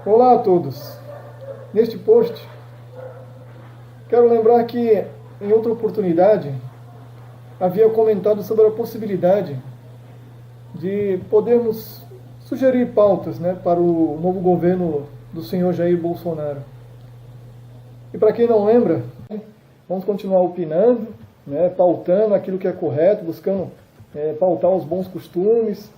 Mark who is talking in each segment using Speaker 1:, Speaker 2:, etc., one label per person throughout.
Speaker 1: Olá a todos. Neste post, quero lembrar que em outra oportunidade havia comentado sobre a possibilidade de podermos sugerir pautas, para o novo governo do senhor Jair Bolsonaro. E para quem não lembra, vamos continuar opinando, pautando aquilo que é correto, buscando pautar os bons costumes,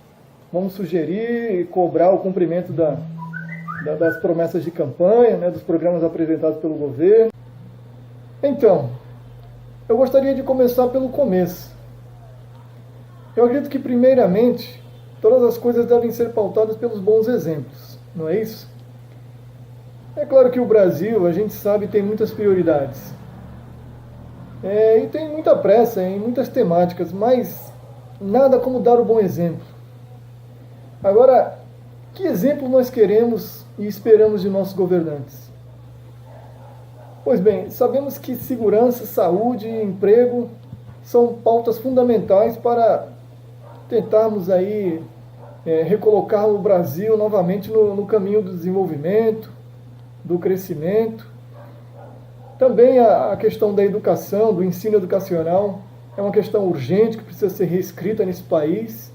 Speaker 1: vamos sugerir e cobrar o cumprimento das promessas de campanha, dos programas apresentados pelo governo. Então, eu gostaria de começar pelo começo. Eu acredito que, primeiramente, todas as coisas devem ser pautadas pelos bons exemplos, não é isso? É claro que o Brasil, a gente sabe, tem muitas prioridades. E tem muita pressa em muitas temáticas, mas nada como dar o bom exemplo. Agora, que exemplo nós queremos e esperamos de nossos governantes? Pois bem, sabemos que segurança, saúde e emprego são pautas fundamentais para tentarmos aí recolocar o Brasil novamente no caminho do desenvolvimento, do crescimento. Também a questão da educação, do ensino educacional, é uma questão urgente que precisa ser reescrita nesse país.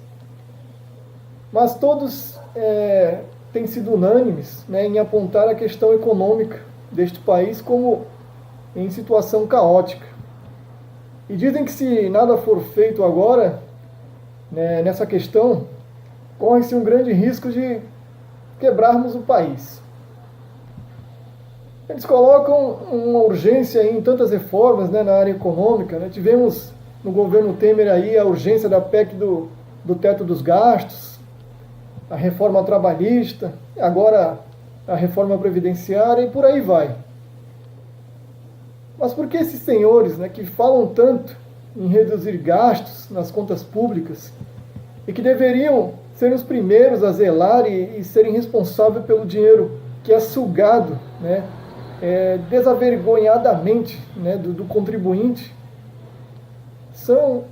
Speaker 1: Mas todos têm sido unânimes em apontar a questão econômica deste país como em situação caótica. E dizem que se nada for feito agora, nessa questão, corre-se um grande risco de quebrarmos o país. Eles colocam uma urgência em tantas reformas na área econômica. Tivemos no governo Temer aí a urgência da PEC do teto dos gastos, a reforma trabalhista, agora a reforma previdenciária e por aí vai. Mas por que esses senhores que falam tanto em reduzir gastos nas contas públicas e que deveriam ser os primeiros a zelar e serem responsáveis pelo dinheiro que é sugado desavergonhadamente do contribuinte, são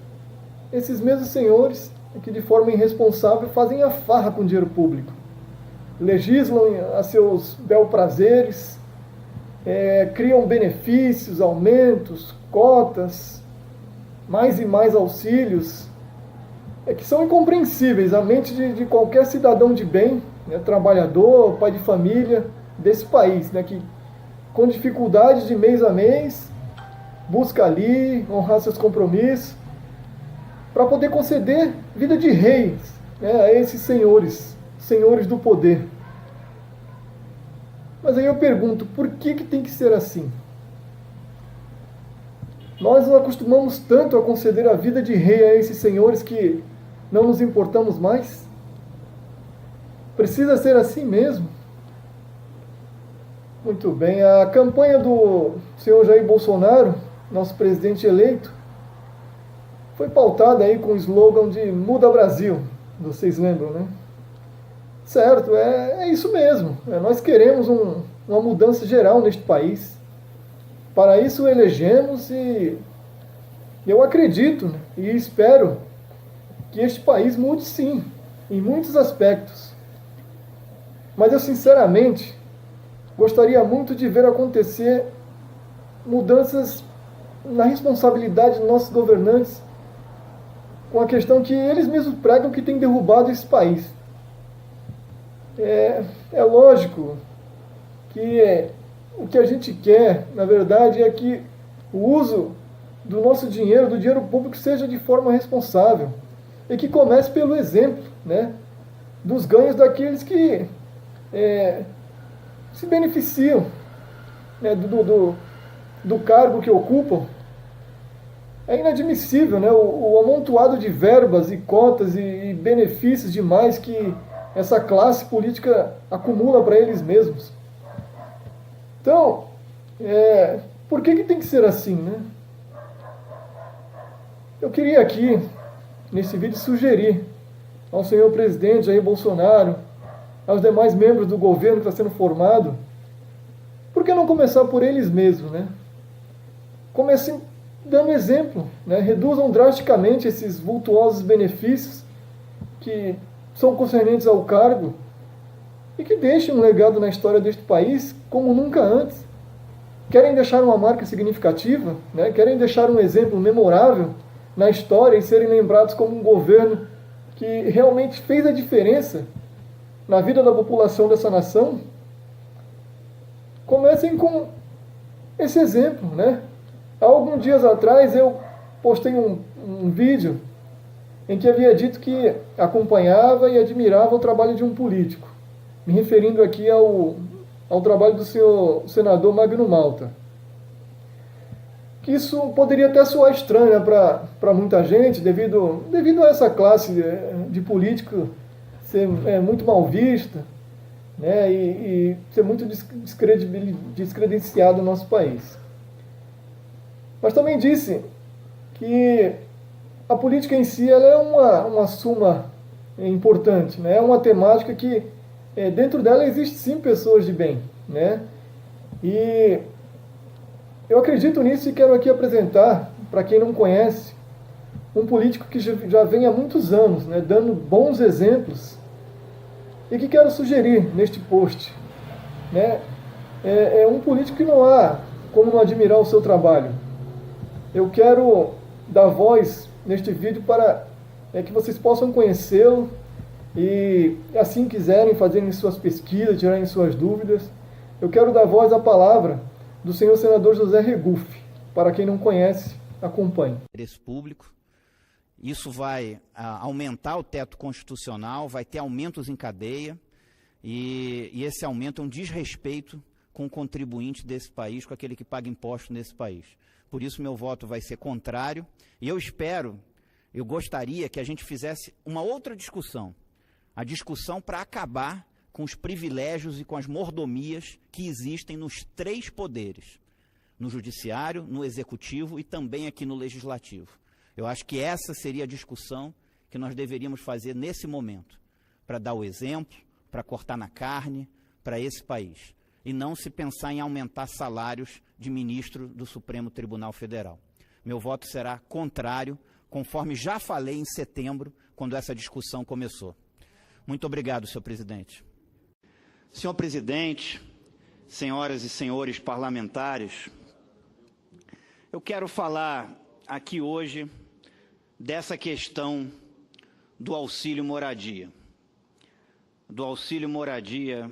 Speaker 1: esses mesmos senhores que de forma irresponsável fazem a farra com o dinheiro público, legislam a seus bel prazeres, criam benefícios, aumentos, cotas, mais e mais auxílios, que são incompreensíveis à mente de qualquer cidadão de bem, trabalhador, pai de família desse país, que com dificuldades de mês a mês busca ali honrar seus compromissos para poder conceder vida de reis a esses senhores do poder. Mas aí eu pergunto, por que tem que ser assim? Nós nos acostumamos tanto a conceder a vida de rei a esses senhores que não nos importamos mais? Precisa ser assim mesmo? Muito bem, a campanha do senhor Jair Bolsonaro, nosso presidente eleito, foi pautada aí com o slogan de Muda Brasil, vocês lembram, né? Certo, é isso mesmo. Nós queremos uma mudança geral neste país. Para isso elegemos e eu acredito e espero que este país mude sim, em muitos aspectos. Mas eu sinceramente gostaria muito de ver acontecer mudanças na responsabilidade dos nossos governantes com a questão que eles mesmos pregam que tem derrubado esse país. É lógico que o que a gente quer, na verdade, é que o uso do nosso dinheiro, do dinheiro público, seja de forma responsável e que comece pelo exemplo, dos ganhos daqueles que se beneficiam do cargo que ocupam. É inadmissível o amontoado de verbas e cotas e benefícios demais que essa classe política acumula para eles mesmos. Então, por que tem que ser assim, Eu queria aqui, nesse vídeo, sugerir ao senhor presidente Jair Bolsonaro, aos demais membros do governo que está sendo formado, por que não começar por eles mesmos, Comecem dando exemplo, reduzam drasticamente esses vultuosos benefícios que são concernentes ao cargo e que deixem um legado na história deste país como nunca antes. Querem deixar uma marca significativa, né? Querem deixar um exemplo memorável na história e serem lembrados como um governo que realmente fez a diferença na vida da população dessa nação. Comecem com esse exemplo, né? Há alguns dias atrás eu postei um vídeo em que havia dito que acompanhava e admirava o trabalho de um político, me referindo aqui ao trabalho do senhor senador Magno Malta. Que isso poderia até soar estranho, né, para muita gente, devido a essa classe de político ser muito mal vista, né, e ser muito descredenciado no nosso país. Mas também disse que a política em si ela é uma suma importante, né, é uma temática que dentro dela existe sim pessoas de bem, né, e eu acredito nisso e quero aqui apresentar, para quem não conhece, um político que já vem há muitos anos, né, dando bons exemplos e que quero sugerir neste post. Né, é um político que não há como não admirar o seu trabalho. Eu quero dar voz neste vídeo para que vocês possam conhecê-lo e, assim quiserem, fazerem suas pesquisas, tirarem suas dúvidas. Eu quero dar voz à palavra do senhor senador José Regufe. Para quem não conhece, acompanhe.
Speaker 2: Interesse público. Isso vai aumentar o teto constitucional, vai ter aumentos em cadeia, e esse aumento é um desrespeito com o contribuinte desse país, com aquele que paga imposto nesse país. Por isso meu voto vai ser contrário, e eu gostaria que a gente fizesse uma outra discussão, a discussão para acabar com os privilégios e com as mordomias que existem nos três poderes, no judiciário, no executivo e também aqui no legislativo. Eu acho que essa seria a discussão que nós deveríamos fazer nesse momento, para dar o exemplo, para cortar na carne, para esse país, e não se pensar em aumentar salários de ministro do Supremo Tribunal Federal. Meu voto será contrário, conforme já falei em setembro, quando essa discussão começou. Muito obrigado, senhor presidente. Senhor presidente, senhoras e senhores parlamentares, eu quero falar aqui hoje dessa questão do auxílio moradia. Do auxílio moradia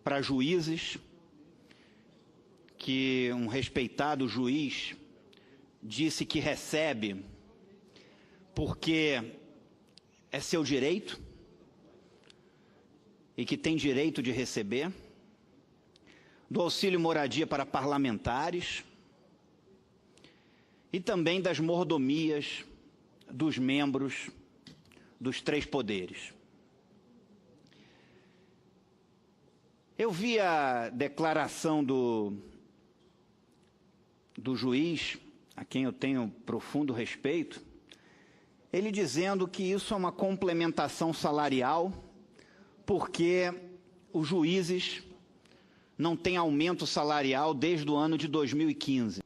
Speaker 2: para juízes, que um respeitado juiz disse que recebe porque é seu direito e que tem direito de receber, do auxílio moradia para parlamentares e também das mordomias dos membros dos três poderes. Eu vi a declaração do juiz, a quem eu tenho profundo respeito, ele dizendo que isso é uma complementação salarial porque os juízes não têm aumento salarial desde o ano de 2015.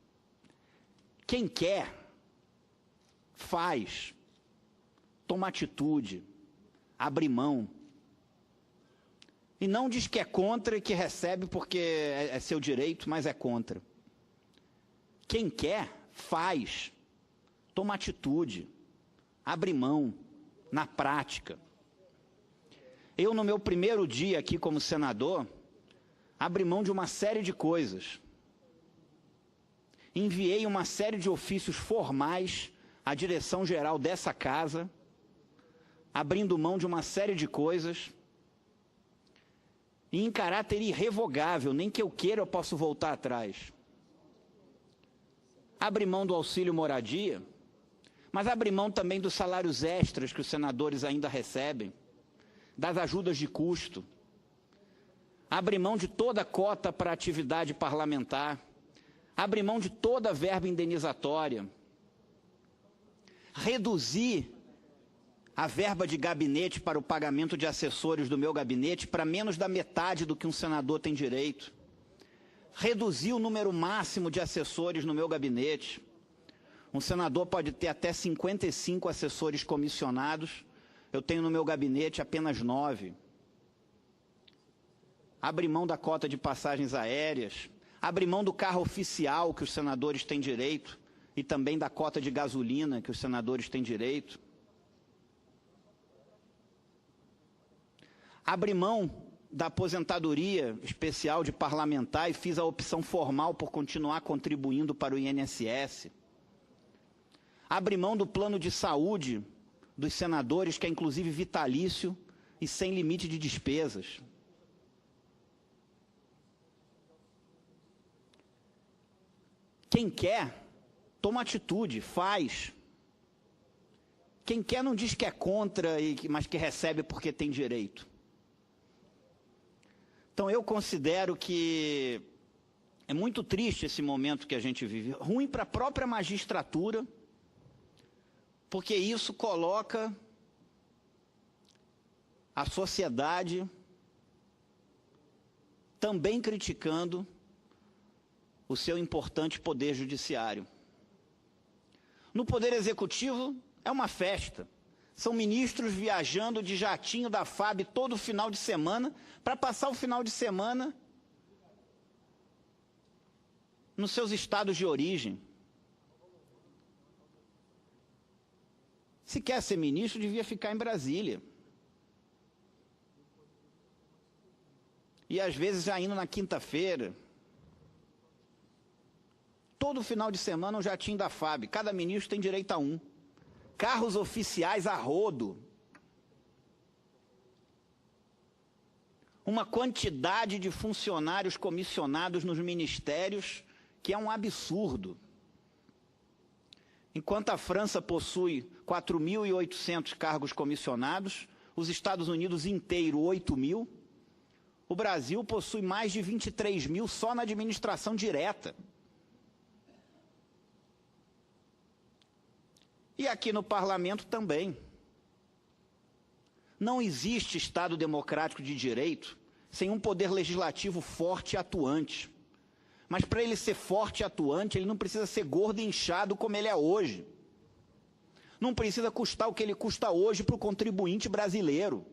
Speaker 2: Quem quer, faz, toma atitude, abre mão. E não diz que é contra e que recebe porque é seu direito, mas é contra. Quem quer, faz, toma atitude, abre mão, na prática. Eu, no meu primeiro dia aqui como senador, abri mão de uma série de coisas. Enviei uma série de ofícios formais à direção-geral dessa casa, abrindo mão de uma série de coisas, e em caráter irrevogável, nem que eu queira eu posso voltar atrás. Abri mão do auxílio moradia, mas abri mão também dos salários extras que os senadores ainda recebem, das ajudas de custo, abri mão de toda a cota para atividade parlamentar, abri mão de toda a verba indenizatória, reduzi a verba de gabinete para o pagamento de assessores do meu gabinete para menos da metade do que um senador tem direito, reduzi o número máximo de assessores no meu gabinete. Um senador pode ter até 55 assessores comissionados, eu tenho no meu gabinete apenas 9. Abre mão da cota de passagens aéreas, abre mão do carro oficial que os senadores têm direito e também da cota de gasolina que os senadores têm direito. Abre mão da aposentadoria especial de parlamentar e fiz a opção formal por continuar contribuindo para o INSS. Abre mão do plano de saúde dos senadores, que é inclusive vitalício e sem limite de despesas. Quem quer, toma atitude, faz. Quem quer não diz que é contra, mas que recebe porque tem direito. Então eu considero que é muito triste esse momento que a gente vive, ruim para a própria magistratura, porque isso coloca a sociedade também criticando o seu importante poder judiciário. No poder executivo é uma festa. São ministros viajando de jatinho da FAB todo final de semana para passar o final de semana nos seus estados de origem. Se quer ser ministro, devia ficar em Brasília. E às vezes já indo na quinta-feira. Todo final de semana um jatinho da FAB. Cada ministro tem direito a um. Carros oficiais a rodo. Uma quantidade de funcionários comissionados nos ministérios que é um absurdo. Enquanto a França possui 4.800 cargos comissionados, os Estados Unidos inteiro 8.000, o Brasil possui mais de 23.000 só na administração direta. E aqui no parlamento também. Não existe Estado democrático de direito sem um poder legislativo forte e atuante. Mas para ele ser forte e atuante, ele não precisa ser gordo e inchado como ele é hoje. Não precisa custar o que ele custa hoje para o contribuinte brasileiro.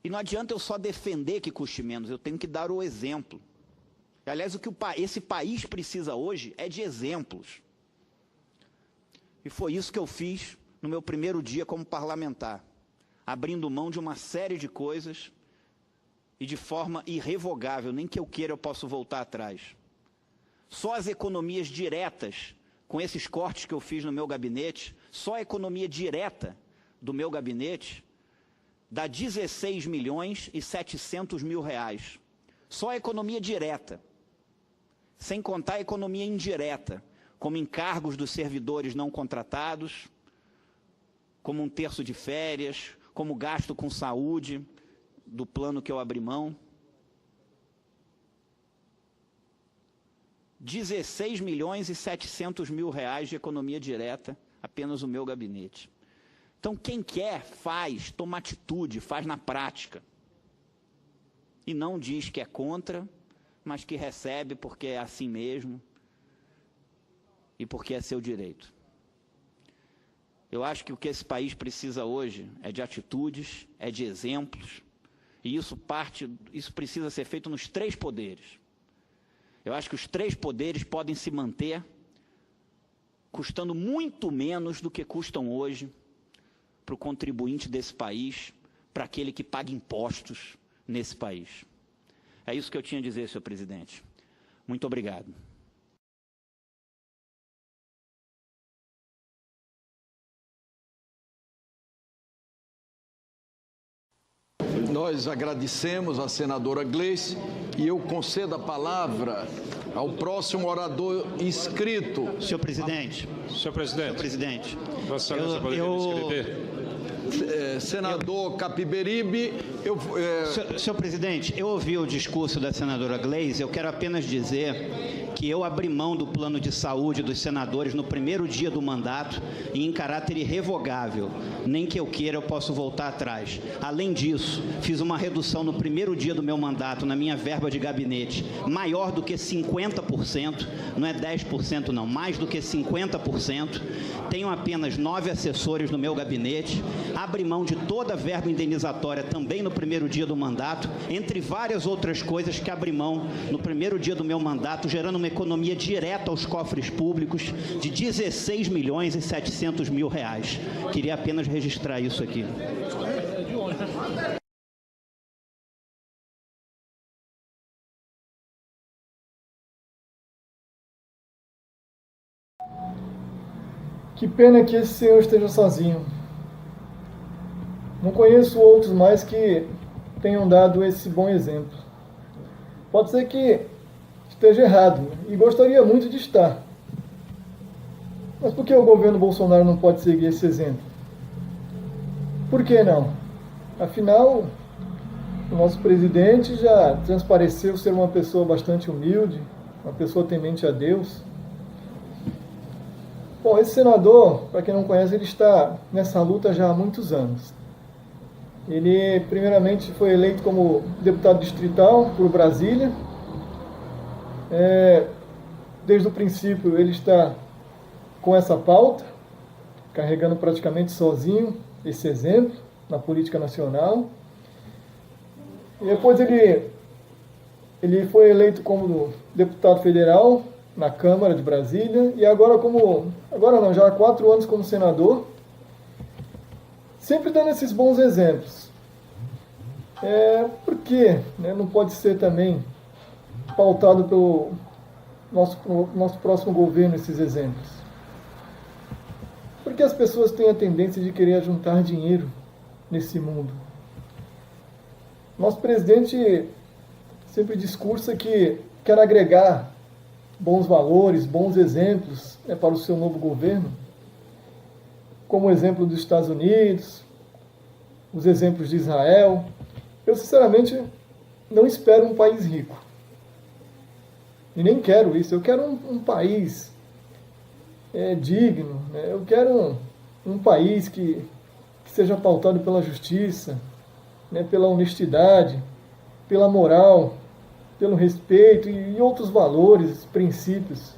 Speaker 2: E não adianta eu só defender que custe menos, eu tenho que dar o exemplo. Aliás, o que esse país precisa hoje é de exemplos. E foi isso que eu fiz no meu primeiro dia como parlamentar, abrindo mão de uma série de coisas e de forma irrevogável, nem que eu queira eu posso voltar atrás. Só as economias diretas, com esses cortes que eu fiz no meu gabinete, só a economia direta do meu gabinete dá 16.700.000 reais. Só a economia direta. Sem contar a economia indireta, como encargos dos servidores não contratados, como 1/3 de férias, como gasto com saúde, do plano que eu abri mão. 16.700.000 reais de economia direta, apenas o meu gabinete. Então, quem quer, faz, toma atitude, faz na prática. E não diz que é contra, mas que recebe porque é assim mesmo e porque é seu direito. Eu acho que o que esse país precisa hoje é de atitudes, é de exemplos, e isso precisa ser feito nos 3 poderes. Eu acho que os 3 poderes podem se manter custando muito menos do que custam hoje para o contribuinte desse país, para aquele que paga impostos nesse país. É isso que eu tinha a dizer, senhor presidente. Muito obrigado.
Speaker 3: Nós agradecemos à senadora Gleice e eu concedo a palavra ao próximo orador inscrito.
Speaker 2: Senhor presidente.
Speaker 4: Senhor presidente.
Speaker 2: Senhor presidente.
Speaker 4: Vossa Excelência poderia me escrever?
Speaker 3: Senador Capiberibe,
Speaker 2: Senhor presidente, eu ouvi o discurso da senadora Gleisi, eu quero apenas dizer que eu abri mão do plano de saúde dos senadores no primeiro dia do mandato e em caráter irrevogável. Nem que eu queira, eu posso voltar atrás. Além disso, fiz uma redução no primeiro dia do meu mandato, na minha verba de gabinete, maior do que 50%, não é 10% não, mais do que 50%. Tenho apenas 9 assessores no meu gabinete, abri mão de toda a verba indenizatória também no primeiro dia do mandato, entre várias outras coisas que abri mão no primeiro dia do meu mandato, gerando uma economia direta aos cofres públicos de 16 milhões e 700 mil reais. Queria apenas registrar isso aqui.
Speaker 1: Que pena que esse senhor esteja sozinho. Não conheço outros mais que tenham dado esse bom exemplo. Pode ser que esteja errado, e gostaria muito de estar. Mas por que o governo Bolsonaro não pode seguir esse exemplo? Por que não? Afinal, o nosso presidente já transpareceu ser uma pessoa bastante humilde, uma pessoa temente a Deus. Bom, esse senador, para quem não conhece, ele está nessa luta já há muitos anos. Ele, primeiramente, foi eleito como deputado distrital por Brasília. Desde o princípio, ele está com essa pauta, carregando praticamente sozinho esse exemplo na política nacional. E depois ele foi eleito como deputado federal na Câmara de Brasília e já há 4 anos como senador, sempre dando esses bons exemplos. Por que, né, não pode ser também pautado pelo nosso próximo governo esses exemplos? Porque as pessoas têm a tendência de querer juntar dinheiro nesse mundo. Nosso presidente sempre discursa que quer agregar bons valores, bons exemplos para o seu novo governo, como o exemplo dos Estados Unidos, os exemplos de Israel. Eu, sinceramente, não espero um país rico. E nem quero isso. Eu quero um país digno. Né? Eu quero um país que seja pautado pela justiça, né? Pela honestidade, pela moral, pelo respeito e outros valores, princípios.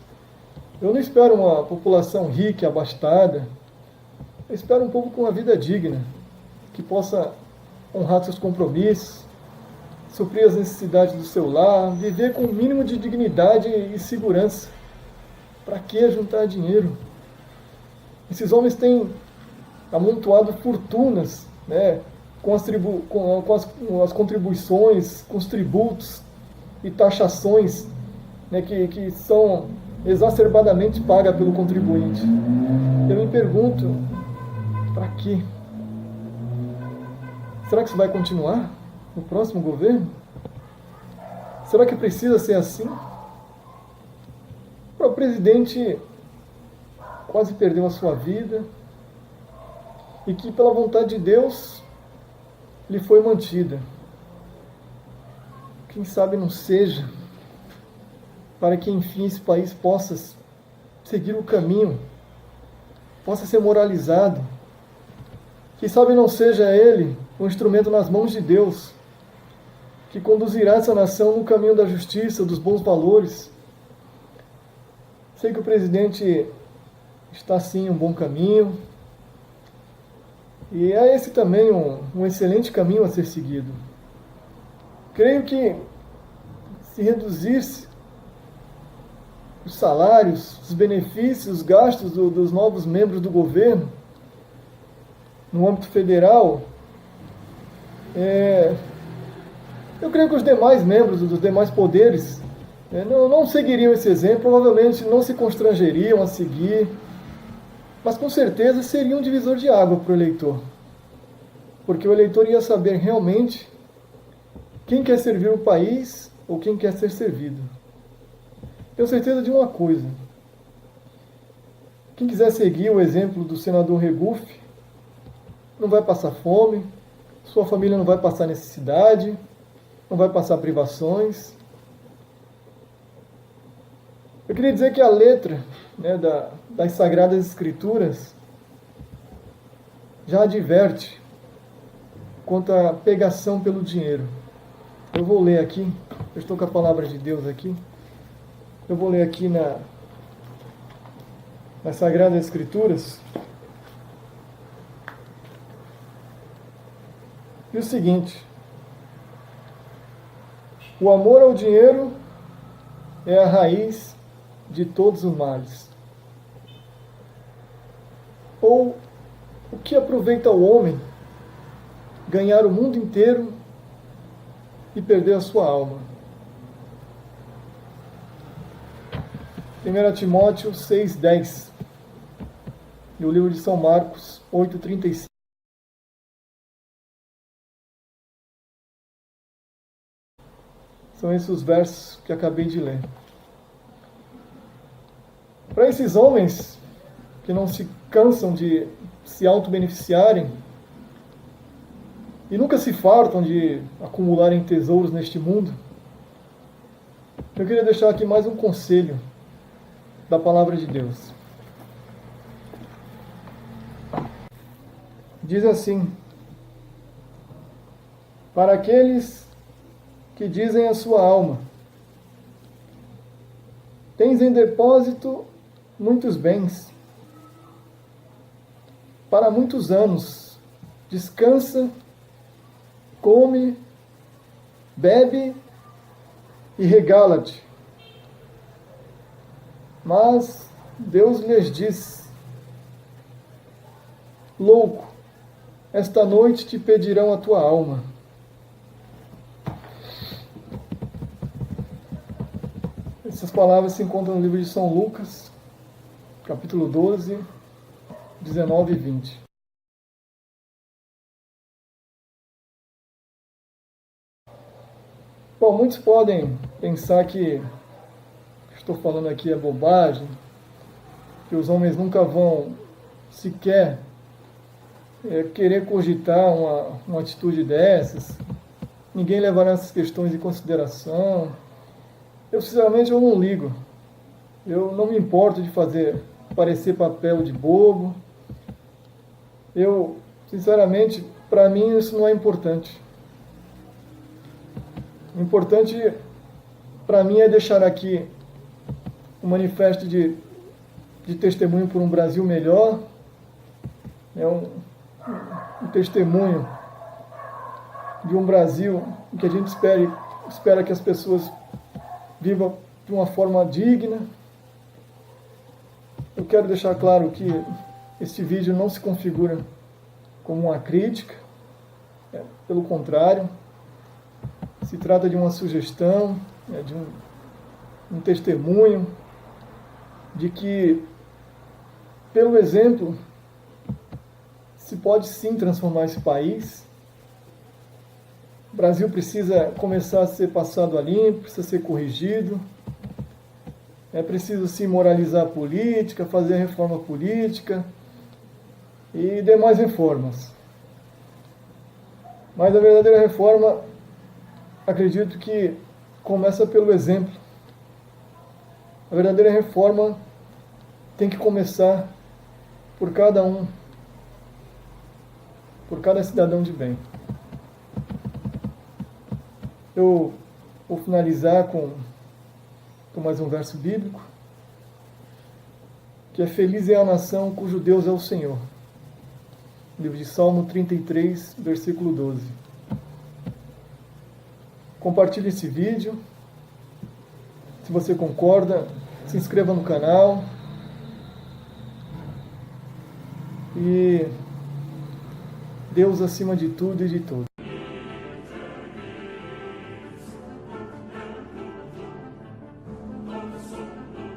Speaker 1: Eu não espero uma população rica e abastada. Eu espero um povo com uma vida digna, que possa honrar seus compromissos, suprir as necessidades do seu lar, viver com o mínimo de dignidade e segurança. Para que juntar dinheiro? Esses homens têm amontoado fortunas, né, com as contribuições, com os tributos e taxações, né, que são exacerbadamente pagas pelo contribuinte. Eu me pergunto, para quê? Será que isso vai continuar no próximo governo? Será que precisa ser assim? O presidente quase perdeu a sua vida e que, pela vontade de Deus, lhe foi mantida. Quem sabe não seja, para que, enfim, esse país possa seguir o caminho, possa ser moralizado. Quem sabe não seja ele um instrumento nas mãos de Deus, que conduzirá essa nação no caminho da justiça, dos bons valores. Sei que o presidente está, sim, em um bom caminho, e é esse também um excelente caminho a ser seguido. Creio que se reduzisse os salários, os benefícios, os gastos dos novos membros do governo, no âmbito federal, eu creio que os demais membros dos demais poderes não seguiriam esse exemplo, provavelmente não se constrangeriam a seguir, mas com certeza seria um divisor de água para o eleitor, porque o eleitor ia saber realmente quem quer servir o país ou quem quer ser servido. Tenho certeza de uma coisa: quem quiser seguir o exemplo do senador Regufe, não vai passar fome, sua família não vai passar necessidade, não vai passar privações. Eu queria dizer que a letra, né, das Sagradas Escrituras já adverte quanto à pegação pelo dinheiro. Eu vou ler aqui, eu estou com a palavra de Deus aqui, eu vou ler aqui nas Sagradas Escrituras. E o seguinte: o amor ao dinheiro é a raiz de todos os males. Ou, o que aproveita o homem ganhar o mundo inteiro e perder a sua alma? 1 Timóteo 6,10 e o livro de São Marcos 8,35. São esses os versos que acabei de ler. Para esses homens que não se cansam de se auto-beneficiarem e nunca se fartam de acumularem tesouros neste mundo, eu queria deixar aqui mais um conselho da palavra de Deus. Diz assim: para aqueles que dizem a sua alma: tens em depósito muitos bens, para muitos anos, descansa, come, bebe e regala-te. Mas Deus lhes diz: louco, esta noite te pedirão a tua alma. Essas palavras se encontram no livro de São Lucas, capítulo 12, 19 e 20. Bom, muitos podem pensar que estou falando aqui é bobagem, que os homens nunca vão sequer querer cogitar uma atitude dessas, ninguém levará essas questões em consideração. Eu, sinceramente, eu não ligo. Eu não me importo de fazer parecer papel de bobo. Eu, sinceramente, para mim isso não é importante. O importante para mim é deixar aqui um manifesto de testemunho por um Brasil melhor. É um testemunho de um Brasil em que a gente espera que as pessoas vivam de uma forma digna. Eu quero deixar claro que este vídeo não se configura como uma crítica, pelo contrário, se trata de uma sugestão, de um testemunho de que, pelo exemplo, se pode sim transformar esse país. O Brasil precisa começar a ser passado a limpo, precisa ser corrigido. É preciso sim moralizar a política, fazer a reforma política e demais reformas. Mas a verdadeira reforma, acredito que começa pelo exemplo. A verdadeira reforma tem que começar por cada um, por cada cidadão de bem. Eu vou finalizar com mais um verso bíblico, que é: feliz é a nação cujo Deus é o Senhor. Livro de Salmo 33, versículo 12. Compartilhe esse vídeo. Se você concorda, se inscreva no canal. E Deus acima de tudo e de todos.